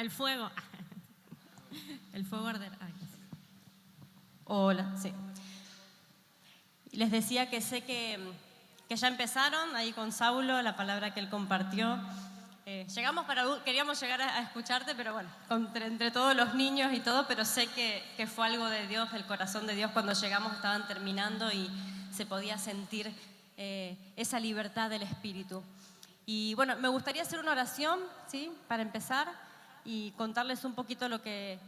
el fuego. El fuego arderá. Hola, sí. Les decía que sé que ya empezaron ahí con Saulo, la palabra que él compartió. Queríamos llegar a escucharte, pero bueno, entre todos los niños y todo, pero sé que fue algo de Dios, el corazón de Dios. Cuando llegamos estaban terminando y se podía sentir esa libertad del Espíritu. Y bueno, me gustaría hacer una oración, ¿sí? Para empezar y contarles un poquito lo que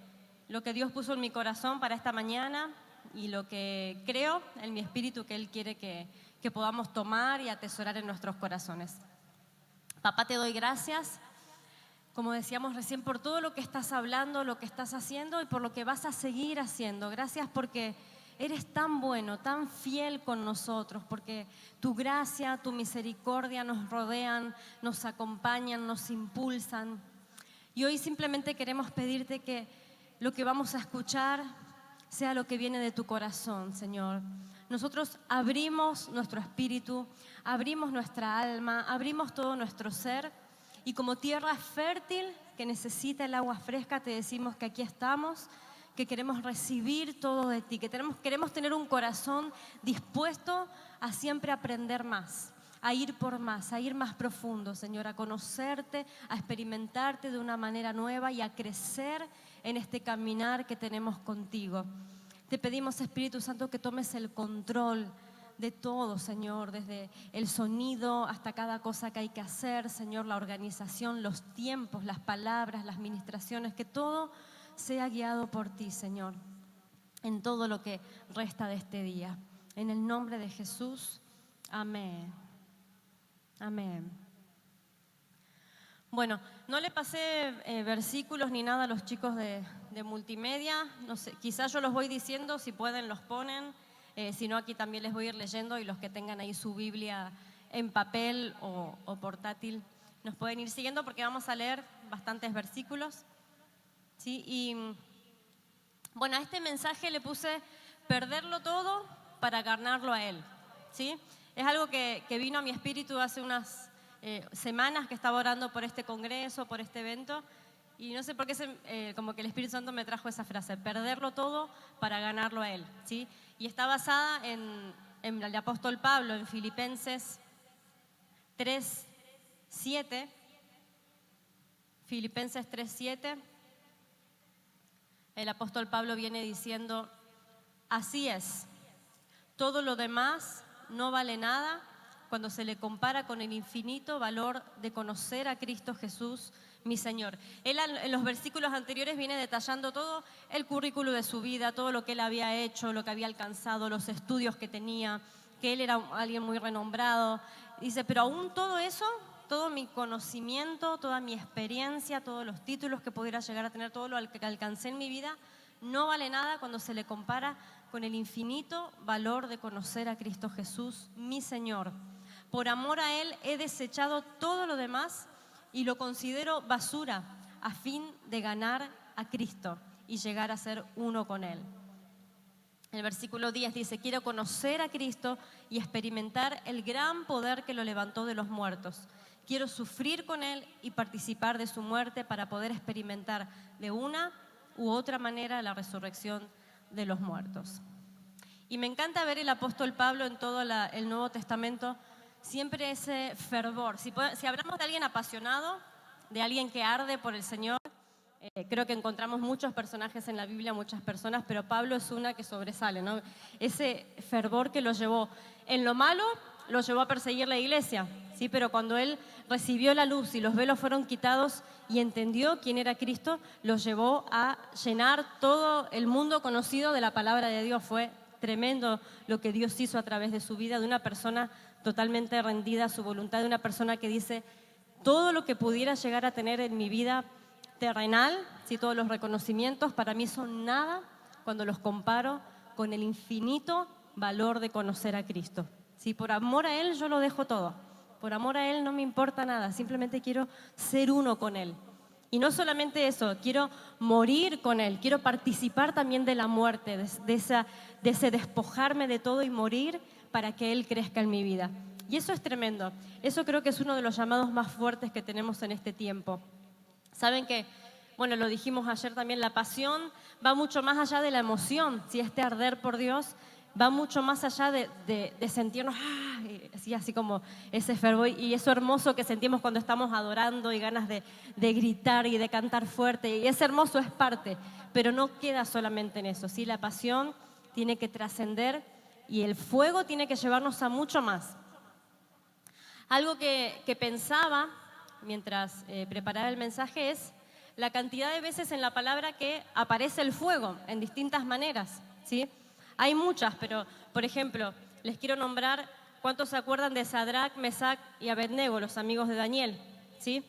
Dios puso en mi corazón para esta mañana y lo que creo en mi espíritu que Él quiere que podamos tomar y atesorar en nuestros corazones. Papá, te doy gracias, como decíamos recién, por todo lo que estás hablando, lo que estás haciendo y por lo que vas a seguir haciendo. Gracias porque eres tan bueno, tan fiel con nosotros, porque tu gracia, tu misericordia nos rodean, nos acompañan, nos impulsan. Y hoy simplemente queremos pedirte que lo que vamos a escuchar sea lo que viene de tu corazón, Señor. Nosotros abrimos nuestro espíritu, abrimos nuestra alma, abrimos todo nuestro ser y como tierra fértil que necesita el agua fresca, te decimos que aquí estamos, que queremos recibir todo de ti, que queremos tener un corazón dispuesto a siempre aprender más, a ir por más, a ir más profundo, Señor, a conocerte, a experimentarte de una manera nueva y a crecer en este caminar que tenemos contigo. Te pedimos, Espíritu Santo, que tomes el control de todo, Señor, desde el sonido hasta cada cosa que hay que hacer, Señor, la organización, los tiempos, las palabras, las ministraciones, que todo sea guiado por ti, Señor, en todo lo que resta de este día. En el nombre de Jesús, amén. Amén. Bueno, no le pasé versículos ni nada a los chicos de multimedia. No sé, quizás yo los voy diciendo, si pueden los ponen. Si no, aquí también les voy a ir leyendo y los que tengan ahí su Biblia en papel o portátil nos pueden ir siguiendo porque vamos a leer bastantes versículos. ¿Sí? Y bueno, a este mensaje le puse perderlo todo para ganarlo a Él. ¿Sí? Es algo que vino a mi espíritu hace unas semanas que estaba orando por este congreso, por este evento, y no sé por qué como que el Espíritu Santo me trajo esa frase, perderlo todo para ganarlo a Él, ¿sí? Y está basada en el apóstol Pablo, en Filipenses 3:7. Filipenses 3:7. El apóstol Pablo viene diciendo, así es, todo lo demás no vale nada cuando se le compara con el infinito valor de conocer a Cristo Jesús, mi Señor. Él en los versículos anteriores viene detallando todo el currículo de su vida, todo lo que él había hecho, lo que había alcanzado, los estudios que tenía, que él era alguien muy renombrado. Dice, pero aún todo eso, todo mi conocimiento, toda mi experiencia, todos los títulos que pudiera llegar a tener, todo lo que alcancé en mi vida, no vale nada cuando se le compara con el infinito valor de conocer a Cristo Jesús, mi Señor. Por amor a Él he desechado todo lo demás y lo considero basura a fin de ganar a Cristo y llegar a ser uno con Él. El versículo 10 dice, quiero conocer a Cristo y experimentar el gran poder que lo levantó de los muertos. Quiero sufrir con Él y participar de su muerte para poder experimentar de una u otra manera la resurrección de los muertos. Y me encanta ver el apóstol Pablo en todo el Nuevo Testamento, siempre ese fervor. Si hablamos de alguien apasionado, de alguien que arde por el Señor, creo que encontramos muchos personajes en la Biblia, muchas personas, pero Pablo es una que sobresale, ¿no? Ese fervor que lo llevó en lo malo, lo llevó a perseguir la iglesia, ¿sí? Pero cuando él recibió la luz y los velos fueron quitados y entendió quién era Cristo, lo llevó a llenar todo el mundo conocido de la palabra de Dios. Fue tremendo lo que Dios hizo a través de su vida, de una persona totalmente rendida a su voluntad, de una persona que dice, todo lo que pudiera llegar a tener en mi vida terrenal, ¿sí? Todos los reconocimientos para mí son nada cuando los comparo con el infinito valor de conocer a Cristo. ¿Sí? Por amor a Él yo lo dejo todo, por amor a Él no me importa nada, simplemente quiero ser uno con Él. Y no solamente eso, quiero morir con Él, quiero participar también de la muerte, de ese despojarme de todo y morir para que Él crezca en mi vida. Y eso es tremendo, eso creo que es uno de los llamados más fuertes que tenemos en este tiempo. Saben que bueno, lo dijimos ayer también, la pasión va mucho más allá de la emoción, si este arder por Dios va mucho más allá de sentirnos así como ese fervor y eso hermoso que sentimos cuando estamos adorando y ganas de gritar y de cantar fuerte. Y ese hermoso es parte, pero no queda solamente en eso. ¿Sí? La pasión tiene que trascender y el fuego tiene que llevarnos a mucho más. Algo que pensaba mientras preparaba el mensaje es la cantidad de veces en la palabra que aparece el fuego en distintas maneras, ¿sí? Hay muchas, pero, por ejemplo, les quiero nombrar, ¿cuántos se acuerdan de Sadrach, Mesach y Abednego, los amigos de Daniel? ¿Sí?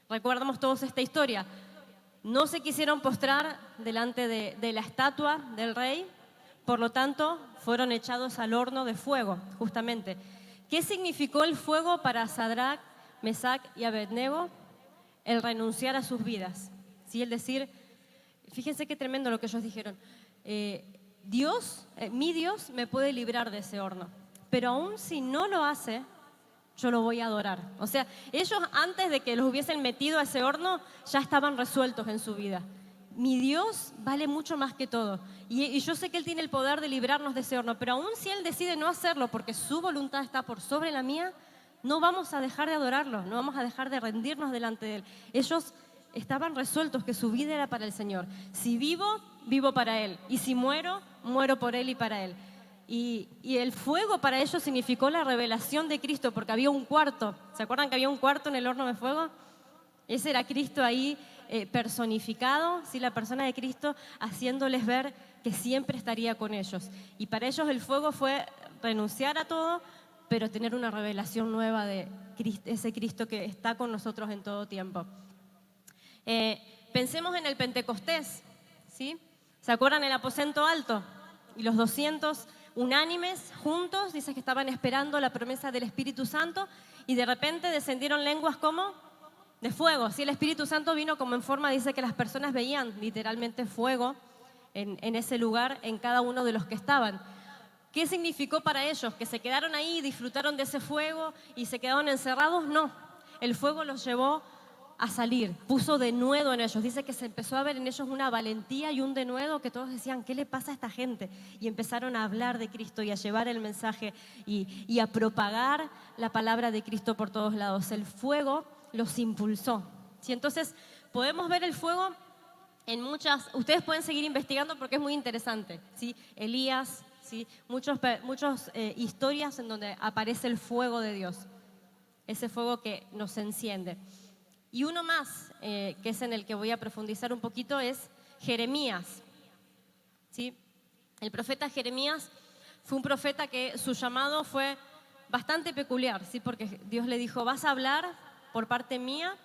Recordamos todos esta historia. No se quisieron postrar delante de la estatua del rey, por lo tanto, fueron echados al horno de fuego, justamente. ¿Qué significó el fuego para Sadrach, Mesach y Abednego? El renunciar a sus vidas. ¿Sí? El decir, fíjense qué tremendo lo que ellos dijeron. Mi Dios me puede librar de ese horno, pero aún si no lo hace, yo lo voy a adorar. O sea, ellos antes de que los hubiesen metido a ese horno, ya estaban resueltos en su vida. Mi Dios vale mucho más que todo. Y yo sé que Él tiene el poder de librarnos de ese horno, pero aún si Él decide no hacerlo porque su voluntad está por sobre la mía, no vamos a dejar de adorarlo, no vamos a dejar de rendirnos delante de Él. Ellos estaban resueltos que su vida era para el Señor. Si vivo, vivo para Él. Y si muero, muero por Él y para Él. Y el fuego para ellos significó la revelación de Cristo, porque había un cuarto. ¿Se acuerdan que había un cuarto en el horno de fuego? Ese era Cristo ahí personificado, ¿sí? La persona de Cristo haciéndoles ver que siempre estaría con ellos. Y para ellos el fuego fue renunciar a todo, pero tener una revelación nueva de Cristo, ese Cristo que está con nosotros en todo tiempo. Pensemos en el Pentecostés, ¿sí? ¿Se acuerdan el aposento alto? Y los 200 unánimes, juntos, dice que estaban esperando la promesa del Espíritu Santo y de repente descendieron lenguas como de fuego. ¿Sí? El Espíritu Santo vino como en forma, dice que las personas veían literalmente fuego en ese lugar, en cada uno de los que estaban. ¿Qué significó para ellos? ¿Que se quedaron ahí y disfrutaron de ese fuego y se quedaron encerrados? No, el fuego los llevó a salir, puso denuedo en ellos. Dice que se empezó a ver en ellos una valentía y un denuedo que todos decían, ¿qué le pasa a esta gente? Y empezaron a hablar de Cristo y a llevar el mensaje y a propagar la palabra de Cristo por todos lados. El fuego los impulsó. ¿Sí? Entonces, podemos ver el fuego en muchas... Ustedes pueden seguir investigando porque es muy interesante. ¿Sí? Elías... ¿sí? Muchas historias en donde aparece el fuego de Dios, ese fuego que nos enciende. Y uno más, que es en el que voy a profundizar un poquito, es Jeremías. ¿Sí? El profeta Jeremías fue un profeta que su llamado fue bastante peculiar, ¿sí? Porque Dios le dijo, vas a hablar por parte mía,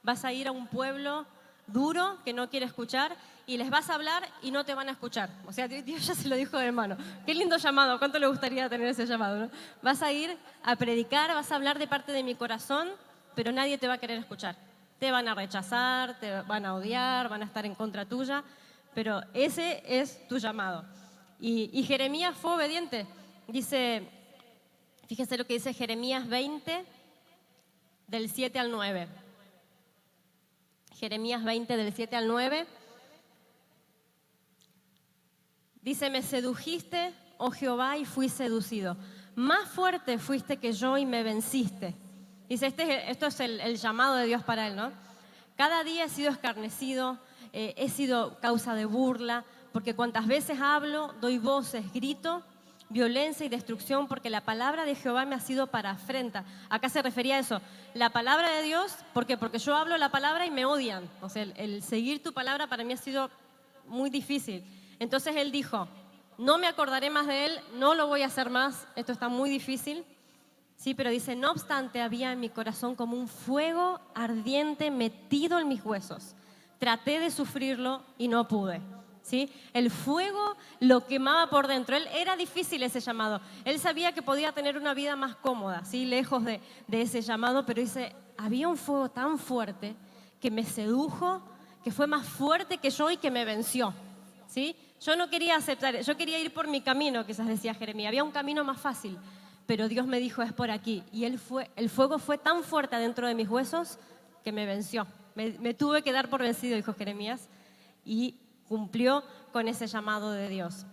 vas a ir a un pueblo duro que no quiere escuchar y les vas a hablar y no te van a escuchar. O sea, Dios ya se lo dijo de hermano. Qué lindo llamado, ¿cuánto le gustaría tener ese llamado? ¿No? Vas a ir a predicar, vas a hablar de parte de mi corazón, pero nadie te va a querer escuchar. Te van a rechazar, te van a odiar, van a estar en contra tuya, pero ese es tu llamado. Y Jeremías fue obediente. Dice, fíjense lo que dice Jeremías 20, del 7 al 9. Jeremías 20, del 7 al 9. Dice, me sedujiste, oh Jehová, y fui seducido. Más fuerte fuiste que yo y me venciste. Dice, esto es el llamado de Dios para él, ¿no? Cada día he sido escarnecido, he sido causa de burla, porque cuantas veces hablo, doy voces, grito, violencia y destrucción, porque la palabra de Jehová me ha sido para afrenta. Acá se refería a eso. La palabra de Dios, ¿por qué? Porque yo hablo la palabra y me odian. O sea, el seguir tu palabra para mí ha sido muy difícil. Entonces él dijo, no me acordaré más de él, no lo voy a hacer más, esto está muy difícil. Sí, pero dice, no obstante, había en mi corazón como un fuego ardiente metido en mis huesos. Traté de sufrirlo y no pude. ¿Sí? El fuego lo quemaba por dentro. Era difícil ese llamado. Él sabía que podía tener una vida más cómoda, ¿sí? Lejos de ese llamado, pero dice, había un fuego tan fuerte que me sedujo, que fue más fuerte que yo y que me venció. ¿Sí? Yo no quería aceptar, yo quería ir por mi camino, quizás decía Jeremías. Había un camino más fácil, pero Dios me dijo, es por aquí. Y el fuego fue tan fuerte adentro de mis huesos que me venció. Me tuve que dar por vencido, dijo Jeremías, y cumplió con ese llamado de Dios.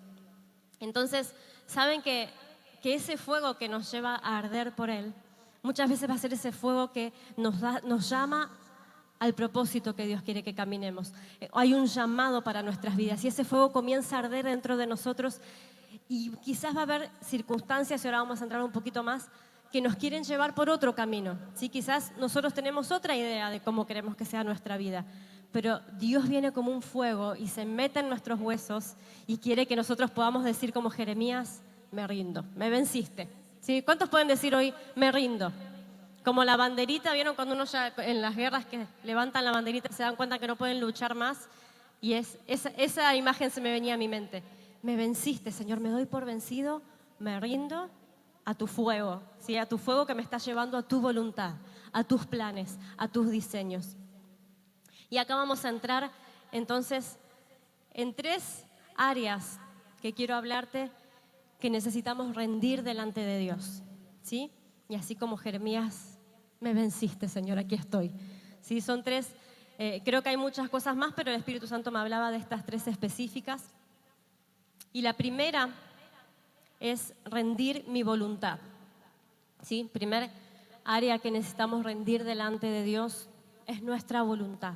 Entonces, saben que ese fuego que nos lleva a arder por Él, muchas veces va a ser ese fuego que nos llama al propósito que Dios quiere que caminemos. Hay un llamado para nuestras vidas y ese fuego comienza a arder dentro de nosotros y quizás va a haber circunstancias, y ahora vamos a entrar un poquito más, que nos quieren llevar por otro camino. ¿Sí? Quizás nosotros tenemos otra idea de cómo queremos que sea nuestra vida, pero Dios viene como un fuego y se mete en nuestros huesos y quiere que nosotros podamos decir como Jeremías, me rindo, me venciste. ¿Sí? ¿Cuántos pueden decir hoy, me rindo? Como la banderita, ¿vieron cuando uno ya en las guerras que levantan la banderita se dan cuenta que no pueden luchar más? Y esa imagen se me venía a mi mente. Me venciste, Señor, me doy por vencido, me rindo a tu fuego, ¿sí? A tu fuego que me está llevando a tu voluntad, a tus planes, a tus diseños. Y acá vamos a entrar entonces en 3 áreas que quiero hablarte que necesitamos rendir delante de Dios, ¿sí? Y así como Jeremías, me venciste, Señor, aquí estoy. ¿Sí? Son 3, creo que hay muchas cosas más, pero el Espíritu Santo me hablaba de estas 3 específicas. Y la primera es rendir mi voluntad. ¿Sí? Primer área que necesitamos rendir delante de Dios es nuestra voluntad.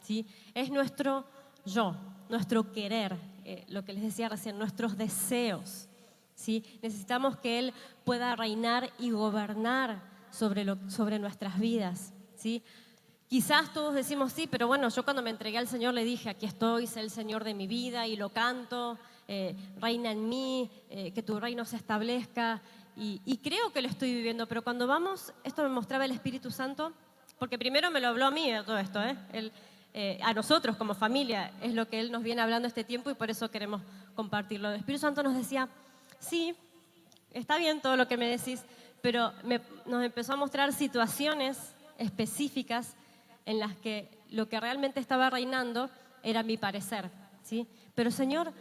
¿Sí? Es nuestro yo, nuestro querer, lo que les decía recién, nuestros deseos. ¿Sí? Necesitamos que Él pueda reinar y gobernar sobre nuestras vidas. ¿Sí? Quizás todos decimos sí, pero bueno, yo cuando me entregué al Señor le dije, aquí estoy, sé el Señor de mi vida y lo canto, reina en mí, que tu reino se establezca y creo que lo estoy viviendo, pero cuando vamos, esto me mostraba el Espíritu Santo, porque primero me lo habló a mí todo esto, a nosotros como familia, es lo que Él nos viene hablando este tiempo y por eso queremos compartirlo. El Espíritu Santo nos decía, sí, está bien todo lo que me decís, pero nos empezó a mostrar situaciones específicas en las que lo que realmente estaba reinando era mi parecer, ¿sí? Pero Señor,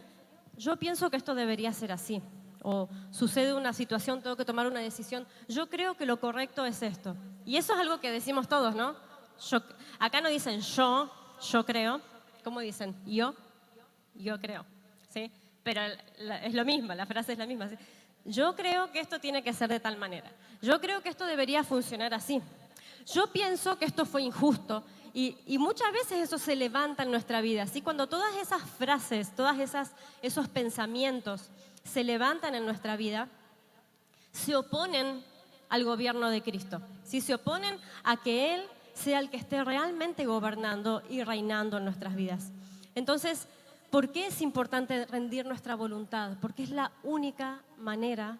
yo pienso que esto debería ser así, o sucede una situación, tengo que tomar una decisión, yo creo que lo correcto es esto. Y eso es algo que decimos todos, ¿no? Acá no dicen yo creo, ¿cómo dicen? Yo creo, ¿sí? Pero es lo mismo, la frase es la misma, ¿sí? Yo creo que esto tiene que ser de tal manera. Yo creo que esto debería funcionar así. Yo pienso que esto fue injusto y muchas veces eso se levanta en nuestra vida. ¿Sí? Cuando todas esas frases, esos pensamientos se levantan en nuestra vida, se oponen al gobierno de Cristo. ¿Sí? Se oponen a que Él sea el que esté realmente gobernando y reinando en nuestras vidas. Entonces, ¿por qué es importante rendir nuestra voluntad? Porque es la única manera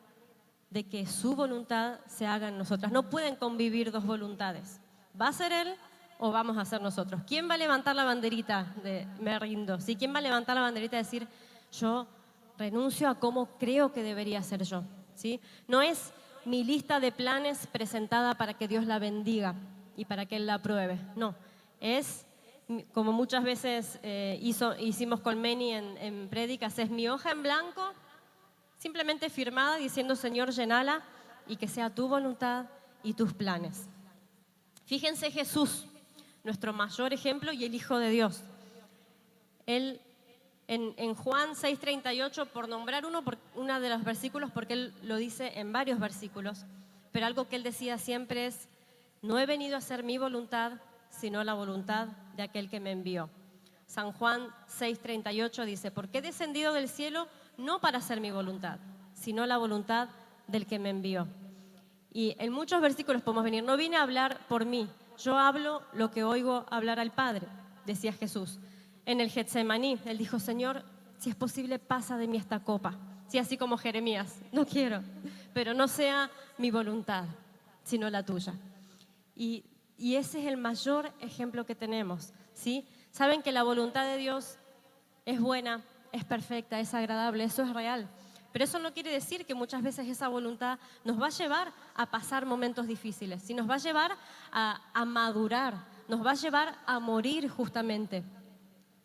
de que su voluntad se haga en nosotras. No pueden convivir 2 voluntades. ¿Va a ser Él o vamos a ser nosotros? ¿Quién va a levantar la banderita de me rindo? ¿Sí? ¿Quién va a levantar la banderita de decir yo renuncio a cómo creo que debería ser yo? ¿Sí? No es mi lista de planes presentada para que Dios la bendiga y para que Él la apruebe. No, es como muchas veces hicimos con Meni en prédicas, es mi hoja en blanco, simplemente firmada diciendo, Señor, llenala y que sea tu voluntad y tus planes. Fíjense Jesús, nuestro mayor ejemplo y el Hijo de Dios. Él, en Juan 6:38, por nombrar uno de los versículos, porque Él lo dice en varios versículos, pero algo que Él decía siempre es, no he venido a hacer mi voluntad, sino la voluntad de aquel que me envió. San Juan 6:38 dice, porque he descendido del cielo no para hacer mi voluntad, sino la voluntad del que me envió. Y en muchos versículos podemos venir, no vine a hablar por mí, yo hablo lo que oigo hablar al Padre, decía Jesús. En el Getsemaní, Él dijo, Señor, si es posible, pasa de mí esta copa. Sí, así como Jeremías, no quiero, pero no sea mi voluntad, sino la tuya. Y ese es el mayor ejemplo que tenemos, ¿sí? Saben que la voluntad de Dios es buena, es perfecta, es agradable, eso es real. Pero eso no quiere decir que muchas veces esa voluntad nos va a llevar a pasar momentos difíciles, sino nos va a llevar a madurar, nos va a llevar a morir justamente.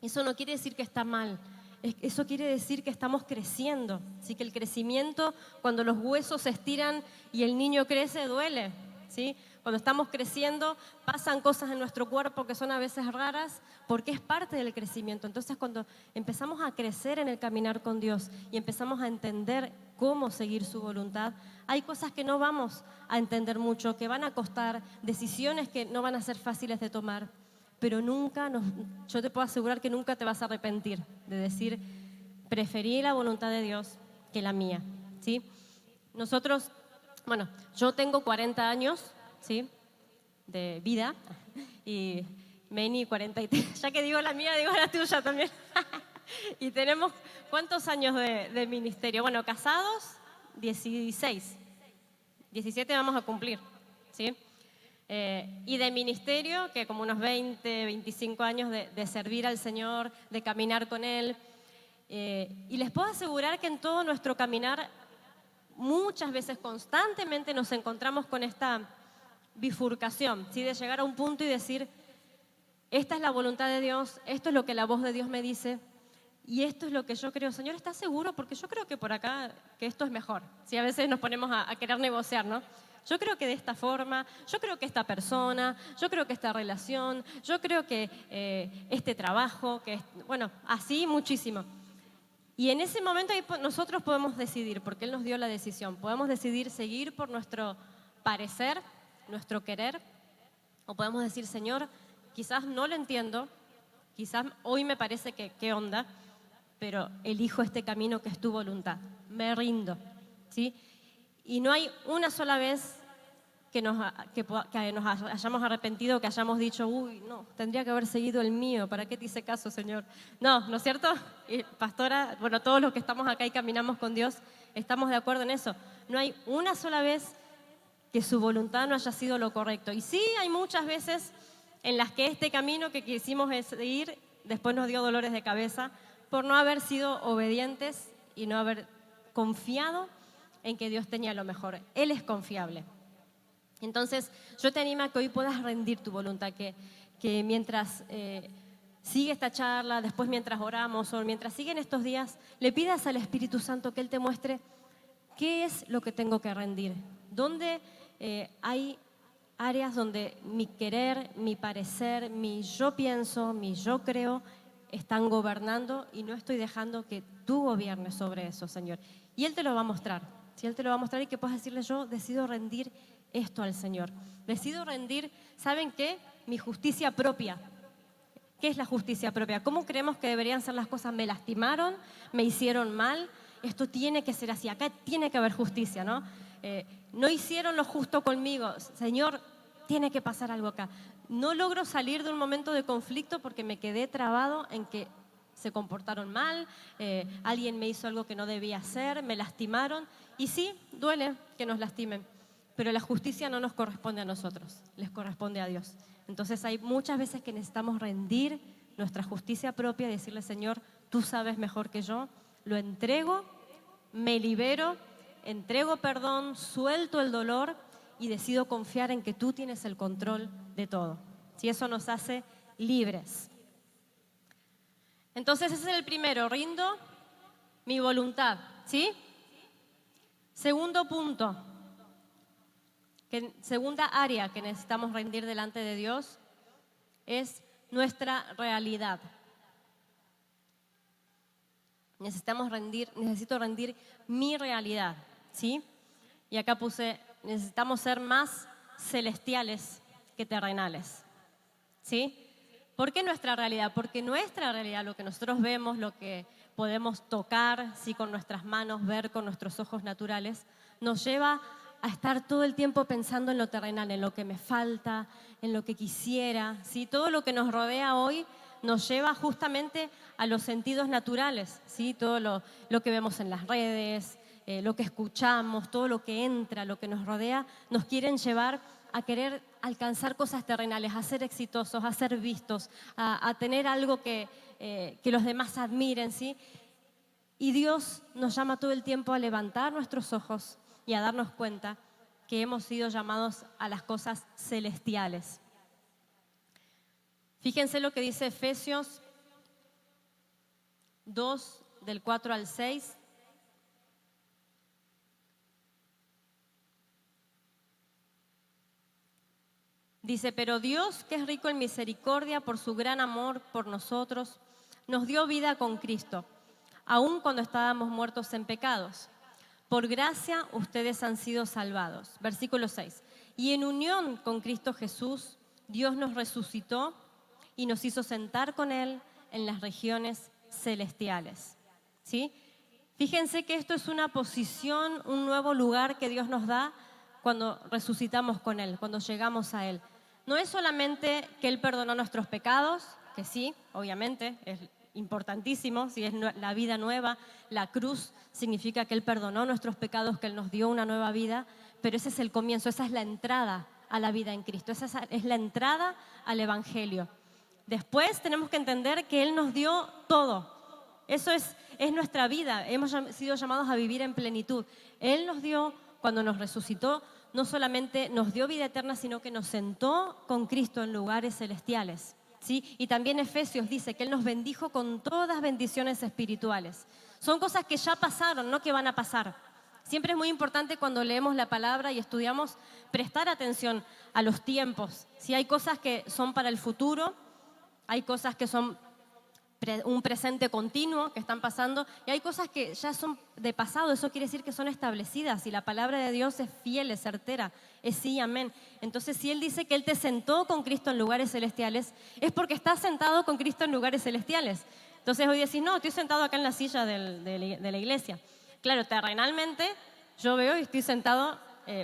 Eso no quiere decir que está mal, eso quiere decir que estamos creciendo. ¿Sí? Que el crecimiento, cuando los huesos se estiran y el niño crece, duele. ¿Sí? Cuando estamos creciendo, pasan cosas en nuestro cuerpo que son a veces raras, porque es parte del crecimiento. Entonces, cuando empezamos a crecer en el caminar con Dios y empezamos a entender cómo seguir su voluntad, hay cosas que no vamos a entender mucho, que van a costar, decisiones que no van a ser fáciles de tomar, pero yo te puedo asegurar que nunca te vas a arrepentir de decir, preferí la voluntad de Dios que la mía, ¿sí? Yo tengo 40 años, ¿sí?, de vida, y Meni 43, ya que digo la mía, digo la tuya también. Y tenemos, ¿cuántos años de ministerio? Bueno, casados, 16, 17 vamos a cumplir, ¿sí? Y de ministerio, que como unos 20, 25 años de servir al Señor, de caminar con Él. Y les puedo asegurar que en todo nuestro caminar, muchas veces constantemente nos encontramos con esta bifurcación, ¿sí?, de llegar a un punto y decir, esta es la voluntad de Dios, esto es lo que la voz de Dios me dice, y esto es lo que yo creo. Señor, ¿estás seguro? Porque yo creo que por acá, que esto es mejor. ¿Sí? A veces nos ponemos a querer negociar, ¿no? Yo creo que de esta forma, yo creo que esta persona, yo creo que esta relación, yo creo que este trabajo, bueno, así muchísimo. Y en ese momento nosotros podemos decidir, porque Él nos dio la decisión, podemos decidir seguir por nuestro parecer, nuestro querer, o podemos decir, Señor, quizás no lo entiendo, quizás hoy me parece que qué onda, pero elijo este camino que es tu voluntad, me rindo, ¿sí? Y no hay una sola vez que nos hayamos arrepentido, que hayamos dicho, uy, no, tendría que haber seguido el mío, ¿para qué te hice caso, Señor? No, ¿no es cierto? Y, pastora, bueno, todos los que estamos acá y caminamos con Dios, estamos de acuerdo en eso. No hay una sola vez que su voluntad no haya sido lo correcto. Y sí, hay muchas veces en las que este camino que quisimos seguir después nos dio dolores de cabeza por no haber sido obedientes y no haber confiado en que Dios tenía lo mejor. Él es confiable. Entonces, yo te animo a que hoy puedas rendir tu voluntad, que mientras sigue esta charla, después mientras oramos o mientras siguen estos días, le pidas al Espíritu Santo que Él te muestre qué es lo que tengo que rendir, dónde hay áreas donde mi querer, mi parecer, mi yo pienso, mi yo creo, están gobernando y no estoy dejando que tú gobiernes sobre eso, Señor. Y Él te lo va a mostrar. Si Él te lo va a mostrar y que puedas decirle, yo decido rendir esto al Señor. Decido rendir, ¿saben qué? Mi justicia propia. ¿Qué es la justicia propia? ¿Cómo creemos que deberían ser las cosas? Me lastimaron, me hicieron mal, esto tiene que ser así, acá tiene que haber justicia, ¿no? No hicieron lo justo conmigo, Señor, tiene que pasar algo acá. No logro salir de un momento de conflicto porque me quedé trabado en que se comportaron mal, alguien me hizo algo que no debía hacer, me lastimaron. Y sí, duele que nos lastimen, pero la justicia no nos corresponde a nosotros, les corresponde a Dios. Entonces hay muchas veces que necesitamos rendir nuestra justicia propia y decirle, Señor, tú sabes mejor que yo, lo entrego, me libero, entrego perdón, suelto el dolor y decido confiar en que tú tienes el control de todo. Si eso nos hace libres. Entonces ese es el primero, rindo mi voluntad, ¿sí? Segundo punto, segunda área que necesitamos rendir delante de Dios es nuestra realidad. Necesito rendir mi realidad, ¿sí? Y acá puse, necesitamos ser más celestiales que terrenales, ¿sí? ¿Por qué nuestra realidad? Porque nuestra realidad, lo que nosotros vemos, lo que podemos tocar, ¿sí?, con nuestras manos, ver con nuestros ojos naturales, nos lleva a estar todo el tiempo pensando en lo terrenal, en lo que me falta, en lo que quisiera, ¿sí? Todo lo que nos rodea hoy nos lleva justamente a los sentidos naturales, ¿sí? Todo lo que vemos en las redes, lo que escuchamos, todo lo que entra, lo que nos rodea, nos quieren llevar a querer alcanzar cosas terrenales, a ser exitosos, a ser vistos, a tener algo que los demás admiren, ¿sí? Y Dios nos llama todo el tiempo a levantar nuestros ojos y a darnos cuenta que hemos sido llamados a las cosas celestiales. Fíjense lo que dice Efesios 2, del 4 al 6. Dice, pero Dios, que es rico en misericordia por su gran amor por nosotros, nos dio vida con Cristo, aun cuando estábamos muertos en pecados. Por gracia ustedes han sido salvados. Versículo 6. Y en unión con Cristo Jesús, Dios nos resucitó y nos hizo sentar con Él en las regiones celestiales. ¿Sí? Fíjense que esto es una posición, un nuevo lugar que Dios nos da cuando resucitamos con Él, cuando llegamos a Él. No es solamente que Él perdonó nuestros pecados, que sí, obviamente, es importantísimo, si es la vida nueva, la cruz significa que Él perdonó nuestros pecados, que Él nos dio una nueva vida, pero ese es el comienzo, esa es la entrada a la vida en Cristo, esa es la entrada al Evangelio. Después tenemos que entender que Él nos dio todo, eso es nuestra vida, hemos sido llamados a vivir en plenitud. Él nos dio, cuando nos resucitó, no solamente nos dio vida eterna, sino que nos sentó con Cristo en lugares celestiales. ¿Sí? Y también Efesios dice que Él nos bendijo con todas bendiciones espirituales. Son cosas que ya pasaron, no que van a pasar. Siempre es muy importante cuando leemos la palabra y estudiamos prestar atención a los tiempos. ¿Sí? Hay cosas que son para el futuro, hay cosas que son un presente continuo que están pasando y hay cosas que ya son de pasado, eso quiere decir que son establecidas y la palabra de Dios es fiel, es certera, es sí y amén. Entonces si Él dice que Él te sentó con Cristo en lugares celestiales, es porque estás sentado con Cristo en lugares celestiales. Entonces hoy decís, no, estoy sentado acá en la silla de la iglesia. Claro, terrenalmente yo veo y estoy sentado,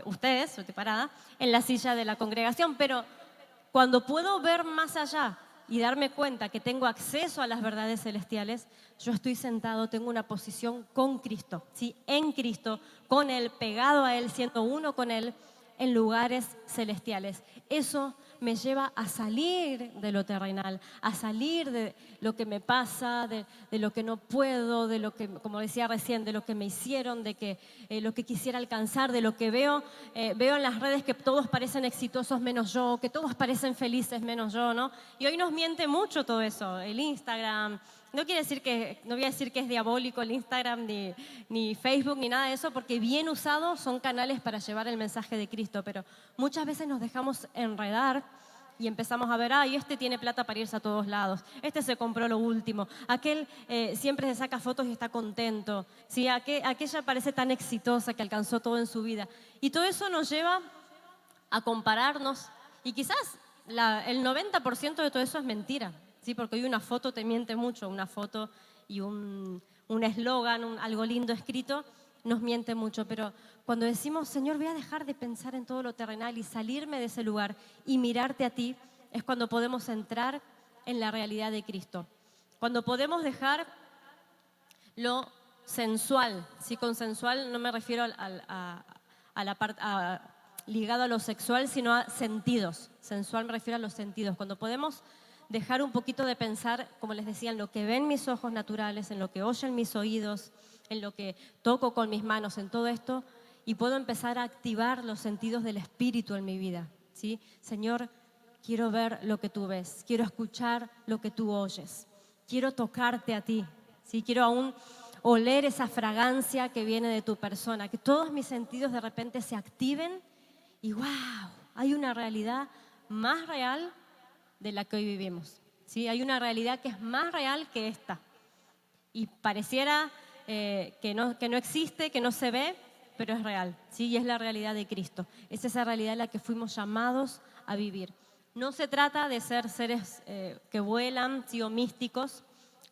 ustedes, estoy parada, en la silla de la congregación, pero cuando puedo ver más allá y darme cuenta que tengo acceso a las verdades celestiales, yo estoy sentado, tengo una posición con Cristo, ¿sí? En Cristo, con Él, pegado a Él, siendo uno con Él, en lugares celestiales. Eso me lleva a salir de lo terrenal, a salir de lo que me pasa, de lo que no puedo, de lo que, como decía recién, de lo que me hicieron, de que, lo que quisiera alcanzar, de lo que veo en las redes que todos parecen exitosos menos yo, que todos parecen felices menos yo, ¿no? Y hoy nos miente mucho todo eso, el Instagram. No voy a decir que es diabólico el Instagram, ni Facebook, ni nada de eso, porque bien usados son canales para llevar el mensaje de Cristo, pero muchas veces nos dejamos enredar y empezamos a ver, ay, este tiene plata para irse a todos lados, este se compró lo último, aquel siempre se saca fotos y está contento, ¿sí? Aquella parece tan exitosa que alcanzó todo en su vida. Y todo eso nos lleva a compararnos y quizás el 90% de todo eso es mentira. ¿Sí? Porque hoy una foto te miente mucho, una foto y un eslogan, algo lindo escrito, nos miente mucho. Pero cuando decimos, Señor, voy a dejar de pensar en todo lo terrenal y salirme de ese lugar y mirarte a ti, es cuando podemos entrar en la realidad de Cristo. Cuando podemos dejar lo sensual. ¿Sí? Con sensual no me refiero a la parte ligado a lo sexual, sino a sentidos. Sensual me refiero a los sentidos. Cuando podemos dejar un poquito de pensar, como les decía, en lo que ven mis ojos naturales, en lo que oyen mis oídos, en lo que toco con mis manos, en todo esto, y puedo empezar a activar los sentidos del Espíritu en mi vida. ¿Sí? Señor, quiero ver lo que tú ves, quiero escuchar lo que tú oyes, quiero tocarte a ti, ¿sí? Quiero aún oler esa fragancia que viene de tu persona, que todos mis sentidos de repente se activen y ¡wow! Hay una realidad más real de la que hoy vivimos. ¿Sí? Hay una realidad que es más real que esta. Y pareciera que no existe, que no se ve, pero es real. ¿Sí? Y es la realidad de Cristo. Es esa realidad en la que fuimos llamados a vivir. No se trata de ser seres que vuelan, ¿sí? O místicos.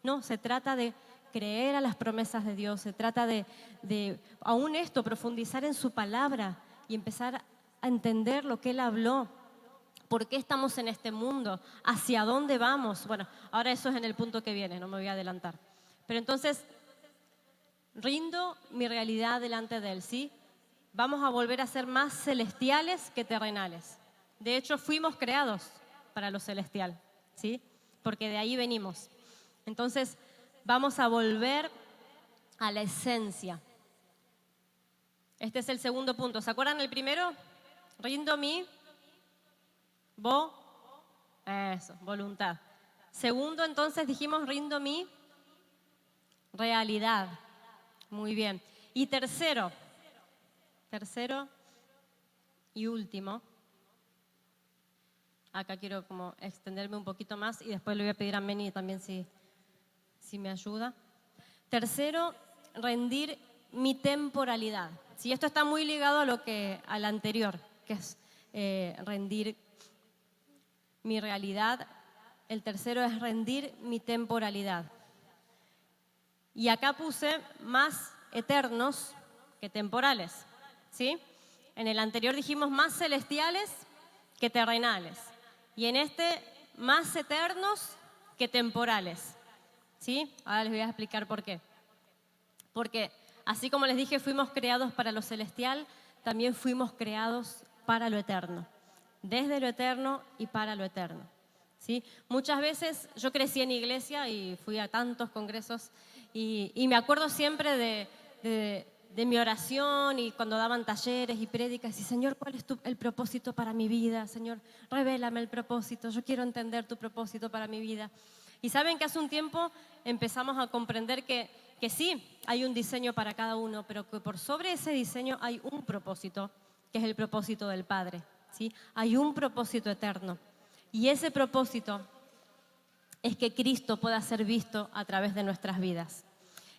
No, se trata de creer a las promesas de Dios. Se trata de aún esto, profundizar en su palabra y empezar a entender lo que Él habló. ¿Por qué estamos en este mundo? ¿Hacia dónde vamos? Bueno, ahora eso es en el punto que viene, no me voy a adelantar. Pero entonces, rindo mi realidad delante de Él, ¿sí? Vamos a volver a ser más celestiales que terrenales. De hecho, fuimos creados para lo celestial, ¿sí? Porque de ahí venimos. Entonces, vamos a volver a la esencia. Este es el segundo punto. ¿Se acuerdan el primero? Rindo mi voluntad. Segundo, entonces dijimos, rindo mi realidad. Muy bien. Y tercero y último, Acá quiero como extenderme un poquito más y después le voy a pedir a Meni también si me ayuda. Tercero, rendir mi temporalidad. Sí, esto está muy ligado al anterior, que es rendir mi realidad. El tercero es rendir mi temporalidad. Y acá puse más eternos que temporales, ¿sí? En el anterior dijimos más celestiales que terrenales. Y en este, más eternos que temporales, ¿sí? Ahora les voy a explicar por qué. Porque así como les dije, fuimos creados para lo celestial, también fuimos creados para lo eterno. Desde lo eterno y para lo eterno, ¿sí? Muchas veces yo crecí en iglesia y fui a tantos congresos y me acuerdo siempre de mi oración y cuando daban talleres y prédicas y Señor, ¿cuál es el propósito para mi vida? Señor, revélame el propósito, yo quiero entender tu propósito para mi vida. Y saben que hace un tiempo empezamos a comprender que sí, hay un diseño para cada uno, pero que por sobre ese diseño hay un propósito, que es el propósito del Padre, ¿sí? Hay un propósito eterno. Y ese propósito es que Cristo pueda ser visto a través de nuestras vidas.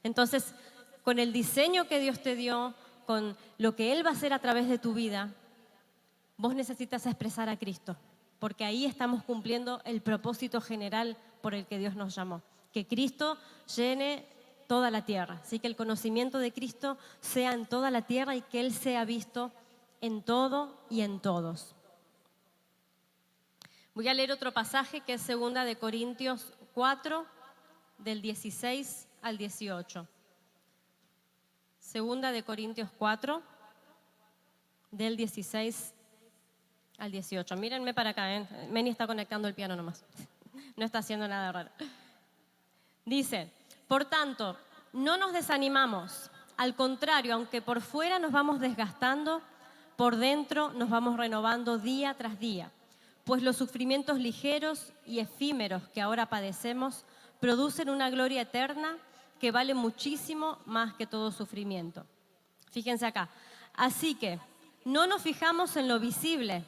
Entonces, con el diseño que Dios te dio, con lo que Él va a hacer a través de tu vida, vos necesitas expresar a Cristo, porque ahí estamos cumpliendo el propósito general por el que Dios nos llamó, que Cristo llene toda la tierra, así que el conocimiento de Cristo sea en toda la tierra y que Él sea visto en todo y en todos. Voy a leer otro pasaje que es 2 de Corintios 4, del 16 al 18. 2 de Corintios 4, del 16 al 18. Mírenme para acá, ¿eh? Meni está conectando el piano nomás. No está haciendo nada raro. Dice, por tanto, no nos desanimamos. Al contrario, aunque por fuera nos vamos desgastando, por dentro nos vamos renovando día tras día. Pues los sufrimientos ligeros y efímeros que ahora padecemos producen una gloria eterna que vale muchísimo más que todo sufrimiento. Fíjense acá. Así que no nos fijamos en lo visible,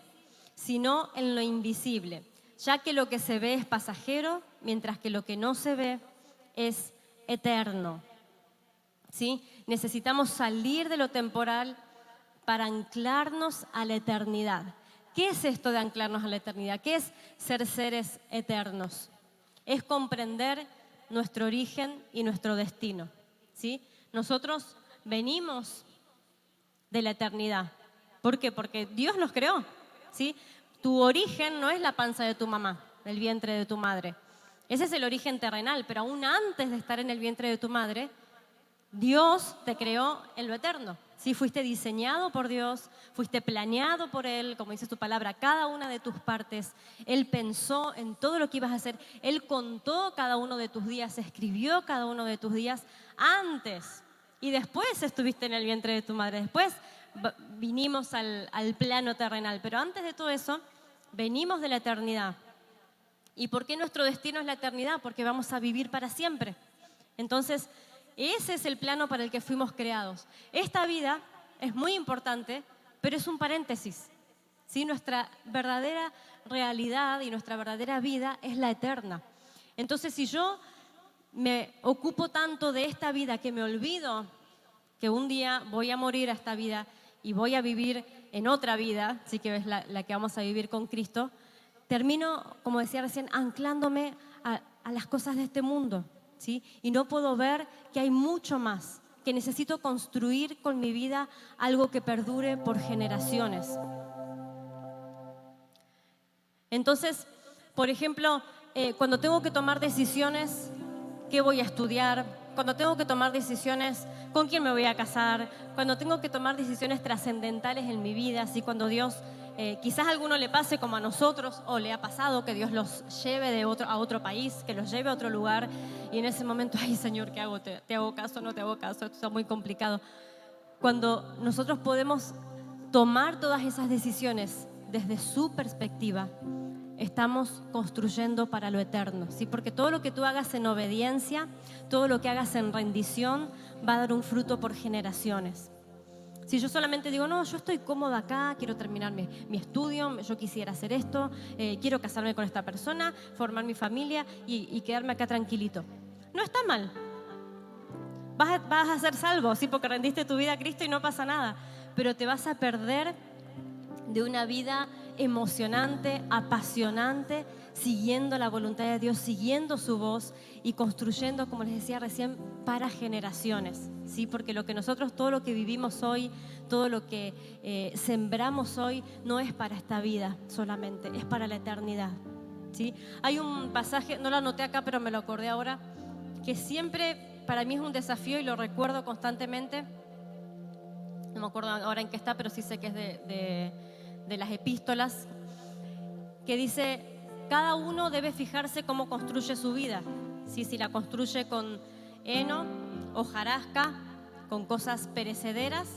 sino en lo invisible, ya que lo que se ve es pasajero, mientras que lo que no se ve es eterno. ¿Sí? Necesitamos salir de lo temporal para anclarnos a la eternidad. ¿Qué es esto de anclarnos a la eternidad? ¿Qué es ser seres eternos? Es comprender nuestro origen y nuestro destino, ¿sí? Nosotros venimos de la eternidad. ¿Por qué? Porque Dios nos creó, ¿sí? Tu origen no es la panza de tu mamá, el vientre de tu madre. Ese es el origen terrenal, pero aún antes de estar en el vientre de tu madre, Dios te creó en lo eterno. Sí, fuiste diseñado por Dios, fuiste planeado por Él, como dice su palabra, cada una de tus partes. Él pensó en todo lo que ibas a hacer. Él contó cada uno de tus días, escribió cada uno de tus días antes. Y después estuviste en el vientre de tu madre. Después vinimos al plano terrenal. Pero antes de todo eso, venimos de la eternidad. ¿Y por qué nuestro destino es la eternidad? Porque vamos a vivir para siempre. Entonces, ese es el plano para el que fuimos creados. Esta vida es muy importante, pero es un paréntesis, ¿sí? Nuestra verdadera realidad y nuestra verdadera vida es la eterna. Entonces, si yo me ocupo tanto de esta vida que me olvido que un día voy a morir a esta vida y voy a vivir en otra vida, sí que es la que vamos a vivir con Cristo, termino, como decía recién, anclándome a las cosas de este mundo. ¿Sí? Y no puedo ver que hay mucho más, que necesito construir con mi vida algo que perdure por generaciones. Entonces, por ejemplo, cuando tengo que tomar decisiones, ¿qué voy a estudiar? Cuando tengo que tomar decisiones, ¿con quién me voy a casar? Cuando tengo que tomar decisiones trascendentales en mi vida, así cuando Dios... quizás a alguno le pase como a nosotros, o le ha pasado que Dios los lleve a otro país, que los lleve a otro lugar, y en ese momento, ay Señor, ¿qué hago? ¿Te hago caso o no te hago caso? Esto está muy complicado. Cuando nosotros podemos tomar todas esas decisiones desde su perspectiva, estamos construyendo para lo eterno, ¿sí? Porque todo lo que tú hagas en obediencia, todo lo que hagas en rendición, va a dar un fruto por generaciones. Si yo solamente digo, no, yo estoy cómoda acá, quiero terminar mi estudio, yo quisiera hacer esto, quiero casarme con esta persona, formar mi familia y quedarme acá tranquilito. No está mal. Vas a ser salvo, sí, porque rendiste tu vida a Cristo y no pasa nada. Pero te vas a perder de una vida emocionante, apasionante, siguiendo la voluntad de Dios, siguiendo su voz y construyendo, como les decía recién, para generaciones, ¿sí? Porque todo lo que vivimos hoy, todo lo que sembramos hoy, no es para esta vida solamente, es para la eternidad, ¿sí? Hay un pasaje, no lo anoté acá, pero me lo acordé ahora, que siempre para mí es un desafío y lo recuerdo constantemente. No me acuerdo ahora en qué está, pero sí sé que es de las epístolas, que dice: cada uno debe fijarse cómo construye su vida, ¿sí? Si la construye con heno, hojarasca, con cosas perecederas,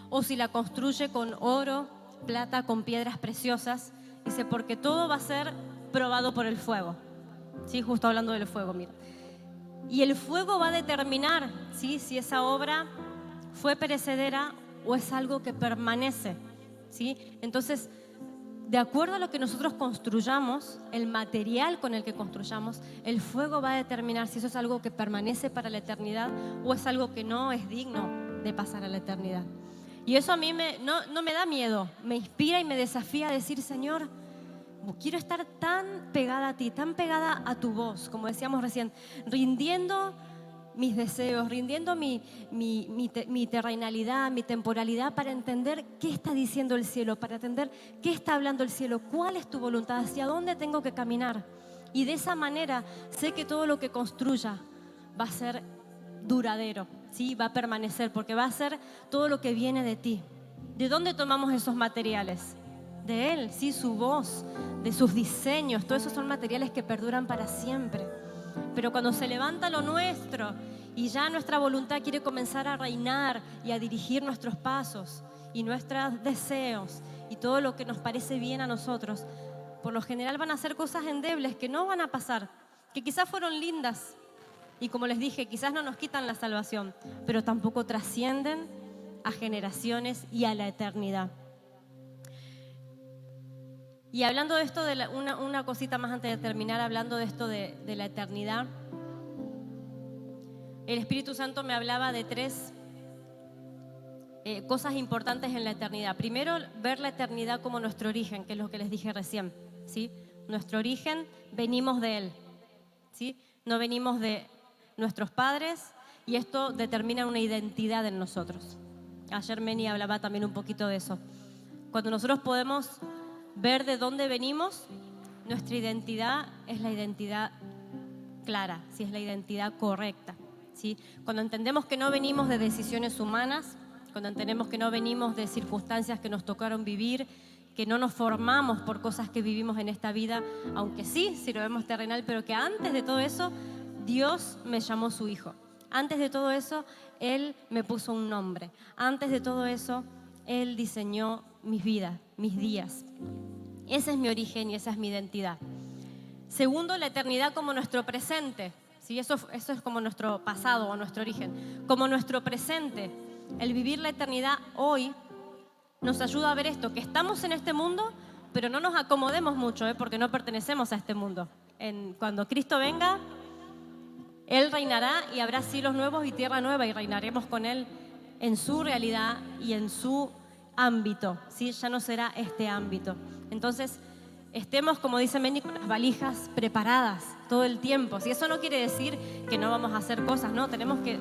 o si la construye con oro, plata, con piedras preciosas. Dice, porque todo va a ser probado por el fuego, ¿sí? Justo hablando del fuego, mira. Y el fuego va a determinar, ¿sí?, si esa obra fue perecedera o es algo que permanece, ¿sí? Entonces, de acuerdo a lo que nosotros construyamos, el material con el que construyamos, el fuego va a determinar si eso es algo que permanece para la eternidad o es algo que no es digno de pasar a la eternidad. Y eso a mí no me da miedo, me inspira y me desafía a decir, Señor, quiero estar tan pegada a ti, tan pegada a tu voz, como decíamos recién, rindiendo mis deseos, rindiendo mi terrenalidad, mi temporalidad, para entender qué está diciendo el cielo, para entender qué está hablando el cielo, cuál es tu voluntad, hacia dónde tengo que caminar. Y de esa manera sé que todo lo que construya va a ser duradero, ¿sí? Va a permanecer, porque va a ser todo lo que viene de ti. ¿De dónde tomamos esos materiales? De Él, ¿sí? Su voz, de sus diseños, todos esos son materiales que perduran para siempre. Pero cuando se levanta lo nuestro y ya nuestra voluntad quiere comenzar a reinar y a dirigir nuestros pasos y nuestros deseos y todo lo que nos parece bien a nosotros, por lo general van a ser cosas endebles que no van a pasar, que quizás fueron lindas y, como les dije, quizás no nos quitan la salvación, pero tampoco trascienden a generaciones y a la eternidad. Y hablando de esto, una cosita más antes de terminar, hablando de esto de la eternidad, el Espíritu Santo me hablaba de 3 cosas importantes en la eternidad. Primero, ver la eternidad como nuestro origen, que es lo que les dije recién, ¿sí? Nuestro origen, venimos de Él, ¿sí? No venimos de nuestros padres, y esto determina una identidad en nosotros. Ayer Meni hablaba también un poquito de eso. Cuando nosotros podemos ver de dónde venimos, nuestra identidad es la identidad clara, ¿sí? Es la identidad correcta, ¿sí? Cuando entendemos que no venimos de decisiones humanas, cuando entendemos que no venimos de circunstancias que nos tocaron vivir, que no nos formamos por cosas que vivimos en esta vida, aunque sí, si lo vemos terrenal, pero que antes de todo eso, Dios me llamó su hijo. Antes de todo eso, Él me puso un nombre. Antes de todo eso, Él diseñó mis vidas, mis días. Ese es mi origen y esa es mi identidad. Segundo, la eternidad como nuestro presente, ¿sí? Eso es como nuestro pasado o nuestro origen. Como nuestro presente, el vivir la eternidad hoy nos ayuda a ver esto, que estamos en este mundo, pero no nos acomodemos mucho, porque no pertenecemos a este mundo. Cuando Cristo venga, Él reinará y habrá cielos nuevos y tierra nueva, y reinaremos con Él en su realidad y en su ámbito, ¿sí? Ya no será este ámbito. Entonces, estemos, como dice Meni, con las valijas preparadas todo el tiempo. ¿Sí? Eso no quiere decir que no vamos a hacer cosas, no, tenemos que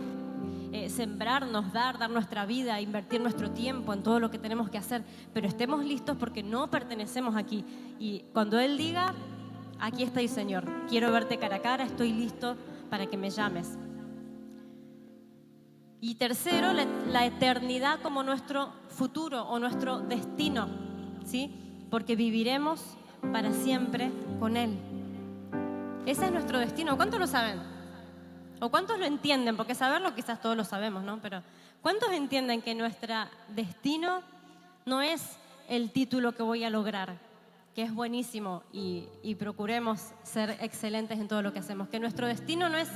sembrarnos, dar nuestra vida, invertir nuestro tiempo en todo lo que tenemos que hacer, pero estemos listos porque no pertenecemos aquí. Y cuando Él diga, aquí estoy, Señor, quiero verte cara a cara, estoy listo para que me llames. Y tercero, la eternidad como nuestro futuro o nuestro destino, ¿sí? Porque viviremos para siempre con Él. Ese es nuestro destino. ¿Cuántos lo saben? ¿O cuántos lo entienden? Porque saberlo quizás todos lo sabemos, ¿no? Pero ¿cuántos entienden que nuestro destino no es el título que voy a lograr? Que es buenísimo y procuremos ser excelentes en todo lo que hacemos. Que nuestro destino no es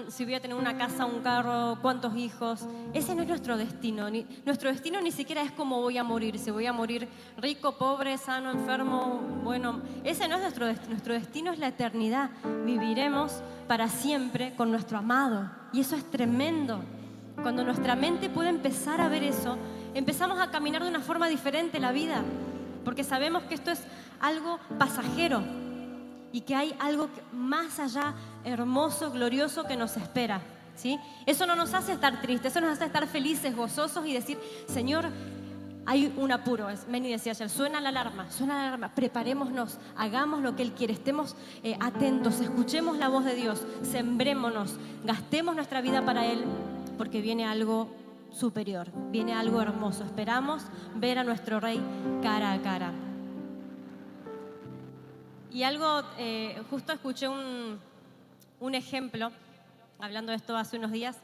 si voy a tener una casa, un carro, cuántos hijos. Ese no es nuestro destino. Nuestro destino ni siquiera es cómo voy a morir. Si voy a morir rico, pobre, sano, enfermo, bueno. Ese no es nuestro destino. Nuestro destino es la eternidad. Viviremos para siempre con nuestro amado. Y eso es tremendo. Cuando nuestra mente puede empezar a ver eso, empezamos a caminar de una forma diferente la vida. Porque sabemos que esto es algo pasajero y que hay algo más allá, hermoso, glorioso, que nos espera, ¿sí? Eso no nos hace estar tristes, eso nos hace estar felices, gozosos y decir, Señor, hay un apuro. Meni decía ayer, suena la alarma, preparémonos, hagamos lo que Él quiere, estemos atentos, escuchemos la voz de Dios, sembrémonos, gastemos nuestra vida para Él, porque viene algo superior, viene algo hermoso. Esperamos ver a nuestro Rey cara a cara. Y algo, justo escuché un ejemplo, hablando de esto hace unos días,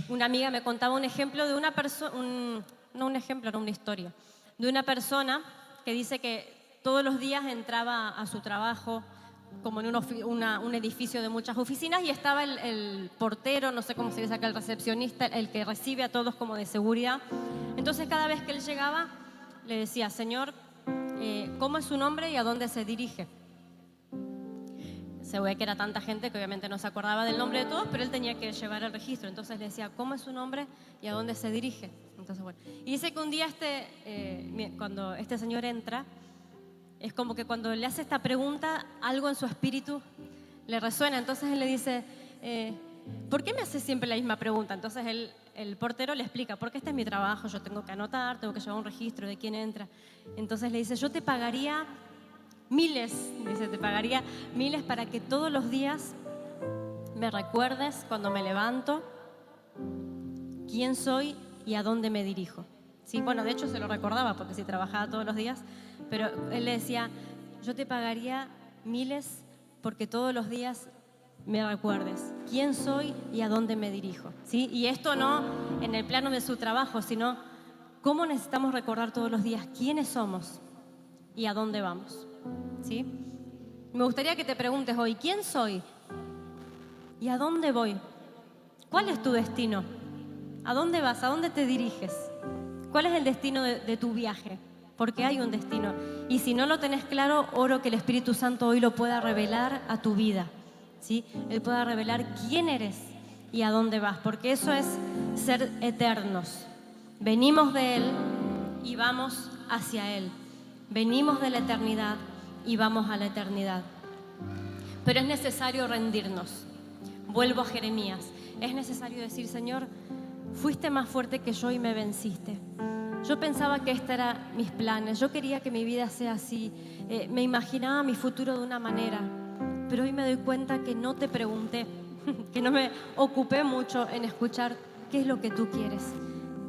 una amiga me contaba un ejemplo de una persona, no un ejemplo, era una historia, de una persona que dice que todos los días entraba a su trabajo como en un edificio de muchas oficinas y estaba el portero, no sé cómo se dice acá, el recepcionista, el que recibe a todos como de seguridad. Entonces cada vez que él llegaba le decía, Señor, ¿cómo es su nombre y a dónde se dirige? Se ve que era tanta gente que obviamente no se acordaba del nombre de todos, pero él tenía que llevar el registro. Entonces le decía, ¿cómo es su nombre y a dónde se dirige? Entonces, bueno. Y dice que un día cuando este señor entra, es como que cuando le hace esta pregunta, algo en su espíritu le resuena. Entonces él le dice, ¿por qué me hace siempre la misma pregunta? Entonces el portero le explica, porque este es mi trabajo, yo tengo que anotar, tengo que llevar un registro de quién entra. Entonces le dice, yo te pagaría miles para que todos los días me recuerdes cuando me levanto quién soy y a dónde me dirijo. Sí, bueno, de hecho se lo recordaba porque sí trabajaba todos los días, pero él le decía, yo te pagaría miles porque todos los días me recuerdes quién soy y a dónde me dirijo, ¿sí? Y esto no en el plano de su trabajo, sino cómo necesitamos recordar todos los días quiénes somos y a dónde vamos, ¿sí? Me gustaría que te preguntes hoy, ¿quién soy? ¿Y a dónde voy? ¿Cuál es tu destino? ¿A dónde vas? ¿A dónde te diriges? ¿Cuál es el destino de tu viaje? Porque hay un destino. Y si no lo tenés claro, oro que el Espíritu Santo hoy lo pueda revelar a tu vida, ¿sí? Él pueda revelar quién eres y a dónde vas, porque eso es ser eternos. Venimos de Él y vamos hacia Él. Venimos de la eternidad y vamos a la eternidad. Pero es necesario rendirnos. Vuelvo a Jeremías. Es necesario decir, Señor, fuiste más fuerte que yo y me venciste. Yo pensaba que estos eran mis planes. Yo quería que mi vida sea así. Me imaginaba mi futuro de una manera. Pero hoy me doy cuenta que no te pregunté, que no me ocupé mucho en escuchar qué es lo que tú quieres.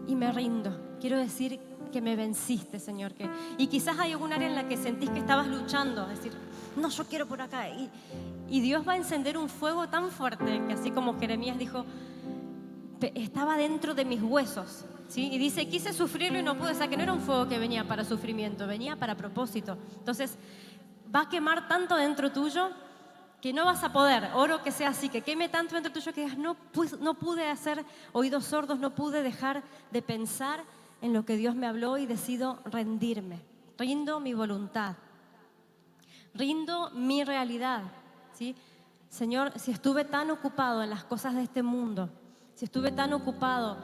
Y me rindo. Quiero decir que me venciste, Señor. Y quizás hay algún área en la que sentís que estabas luchando. Decir, no, yo quiero por acá. Y Dios va a encender un fuego tan fuerte que así como Jeremías dijo, estaba dentro de mis huesos, ¿sí? Y dice, quise sufrirlo y no pude. O sea, que no era un fuego que venía para sufrimiento, venía para propósito. Entonces, va a quemar tanto dentro tuyo que no vas a poder. Oro que sea así, que queme tanto dentro tuyo que digas, no pude hacer oídos sordos, no pude dejar de pensar en lo que Dios me habló y decido rendirme. Rindo mi voluntad. Rindo mi realidad, ¿sí? Señor, si estuve tan ocupado en las cosas de este mundo, si estuve tan ocupado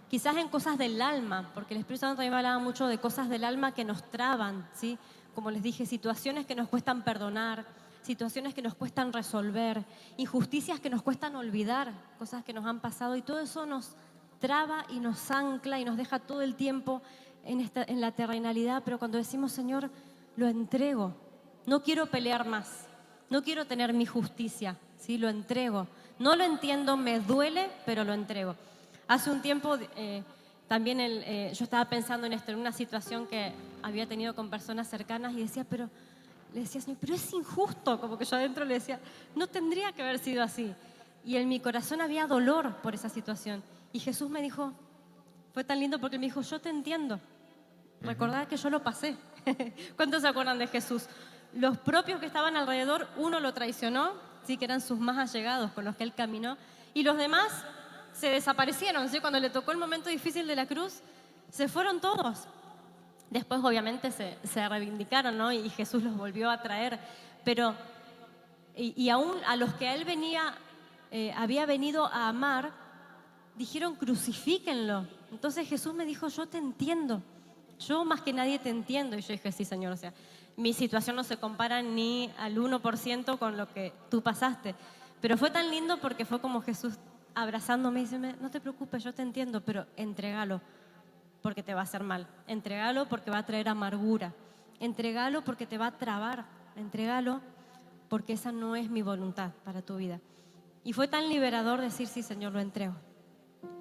quizás en cosas del alma, porque el Espíritu Santo también me hablaba mucho de cosas del alma que nos traban, ¿sí? Como les dije, situaciones que nos cuestan perdonar, situaciones que nos cuestan resolver, injusticias que nos cuestan olvidar, cosas que nos han pasado, y todo eso nos traba y nos ancla y nos deja todo el tiempo en la terrenalidad. Pero cuando decimos, Señor, lo entrego, no quiero pelear más, no quiero tener mi justicia, ¿sí? Lo entrego. No lo entiendo, me duele, pero lo entrego. Hace un tiempo también yo estaba pensando en esto, en una situación que había tenido con personas cercanas y le decía, Señor, pero es injusto, como que yo adentro le decía, no tendría que haber sido así. Y en mi corazón había dolor por esa situación. Y Jesús me dijo, fue tan lindo porque me dijo, yo te entiendo. Recordá que yo lo pasé. ¿Cuántos se acuerdan de Jesús? los propios que estaban alrededor, uno lo traicionó, sí, que eran sus más allegados con los que él caminó, y los demás se desaparecieron, ¿sí? Cuando le tocó el momento difícil de la cruz, se fueron todos. Después obviamente se reivindicaron, ¿no? Y Jesús los volvió a traer, pero y aún a los que él había venido a amar, dijeron crucifíquenlo. Entonces Jesús me dijo, yo te entiendo, yo más que nadie te entiendo. Y yo dije, sí, Señor, o sea, mi situación no se compara ni al 1% con lo que tú pasaste. Pero fue tan lindo porque fue como Jesús abrazándome y diciendo, no te preocupes, yo te entiendo, pero entrégalo porque te va a hacer mal. Entrégalo porque va a traer amargura. Entrégalo porque te va a trabar. Entrégalo porque esa no es mi voluntad para tu vida. Y fue tan liberador decir, sí, Señor, lo entrego.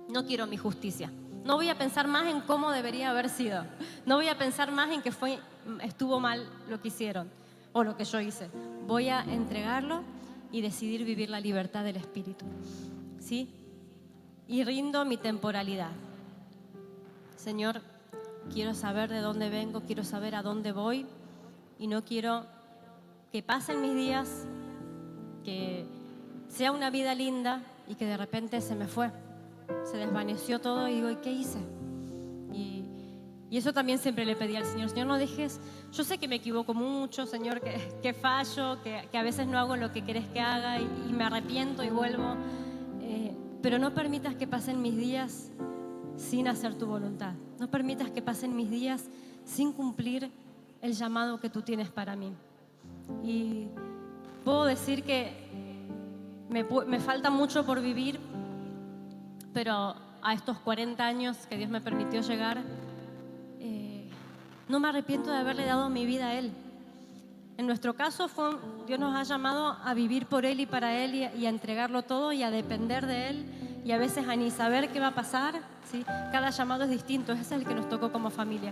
No quiero mi justicia. No voy a pensar más en cómo debería haber sido. No voy a pensar más en que estuvo mal lo que hicieron o lo que yo hice. Voy a entregarlo y decidir vivir la libertad del Espíritu. ¿Sí? Y rindo mi temporalidad. Señor, quiero saber de dónde vengo, quiero saber a dónde voy y no quiero que pasen mis días, que sea una vida linda y que de repente se me fue, se desvaneció todo y digo, ¿y qué hice? Y eso también siempre le pedí al Señor, Señor, no dejes, yo sé que me equivoco mucho, Señor, que fallo, que a veces no hago lo que querés que haga y me arrepiento y vuelvo, pero no permitas que pasen mis días sin hacer tu voluntad. No permitas que pasen mis días sin cumplir el llamado que tú tienes para mí. Y puedo decir que me falta mucho por vivir, pero a estos 40 años que Dios me permitió llegar, no me arrepiento de haberle dado mi vida a Él. En nuestro caso, Dios nos ha llamado a vivir por Él y para Él y a entregarlo todo y a depender de Él y a veces a ni saber qué va a pasar, ¿sí? Cada llamado es distinto, ese es el que nos tocó como familia.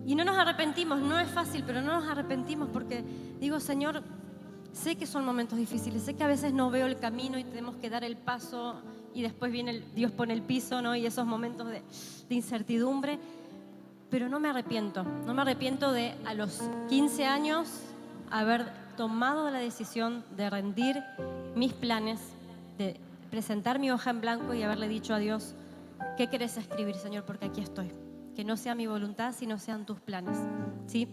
Y no nos arrepentimos, no es fácil, pero no nos arrepentimos porque digo, Señor, sé que son momentos difíciles, sé que a veces no veo el camino y tenemos que dar el paso y después Dios pone el piso, ¿no? Y esos momentos de incertidumbre, pero no me arrepiento de a los 15 años haber tomado la decisión de rendir mis planes, de presentar mi hoja en blanco y haberle dicho a Dios, ¿qué querés escribir, Señor? Porque aquí estoy. Que no sea mi voluntad, sino sean tus planes, ¿sí?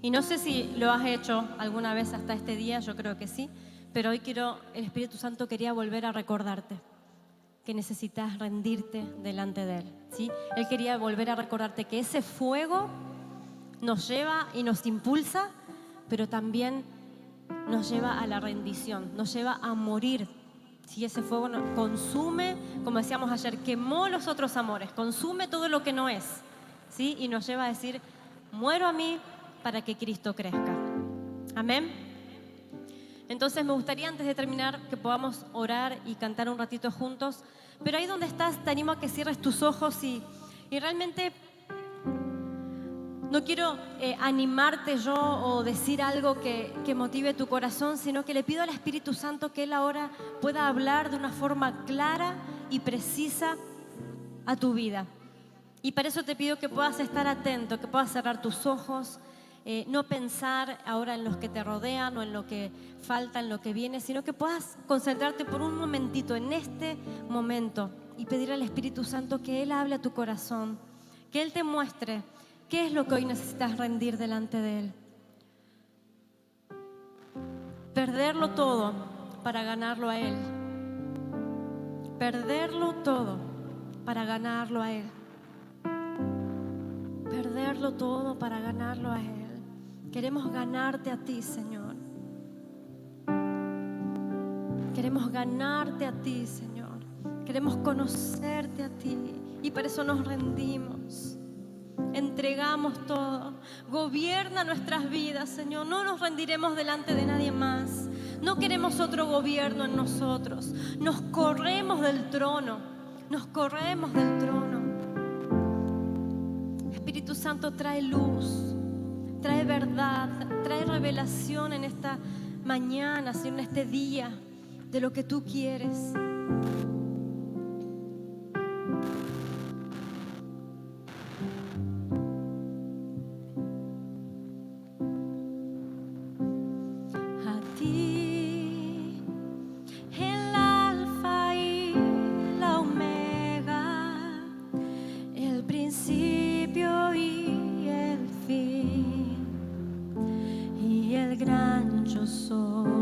Y no sé si lo has hecho alguna vez hasta este día, yo creo que sí, pero hoy el Espíritu Santo quería volver a recordarte que necesitas rendirte delante de Él, ¿sí? Él quería volver a recordarte que ese fuego nos lleva y nos impulsa, pero también nos lleva a la rendición, nos lleva a morir. Si ese fuego nos consume, como decíamos ayer, quemó los otros amores, consume todo lo que no es, ¿sí? Y nos lleva a decir, muero a mí para que Cristo crezca. Amén. Entonces me gustaría antes de terminar que podamos orar y cantar un ratito juntos, pero ahí donde estás te animo a que cierres tus ojos y realmente no quiero animarte yo o decir algo que motive tu corazón, sino que le pido al Espíritu Santo que Él ahora pueda hablar de una forma clara y precisa a tu vida. Y para eso te pido que puedas estar atento, que puedas cerrar tus ojos, no pensar ahora en los que te rodean o en lo que falta, en lo que viene, sino que puedas concentrarte por un momentito en este momento y pedir al Espíritu Santo que Él hable a tu corazón, que Él te muestre qué es lo que hoy necesitas rendir delante de Él. Perderlo todo para ganarlo a Él. Perderlo todo para ganarlo a Él. Perderlo todo para ganarlo a Él. Queremos ganarte a ti, Señor. Queremos ganarte a ti, Señor. Queremos conocerte a ti y por eso nos rendimos. Entregamos todo. Gobierna nuestras vidas, Señor. No nos rendiremos delante de nadie más. No queremos otro gobierno en nosotros. Nos corremos del trono. Nos corremos del trono. Espíritu Santo, trae luz, trae verdad, trae revelación en esta mañana, en este día, de lo que tú quieres. soy.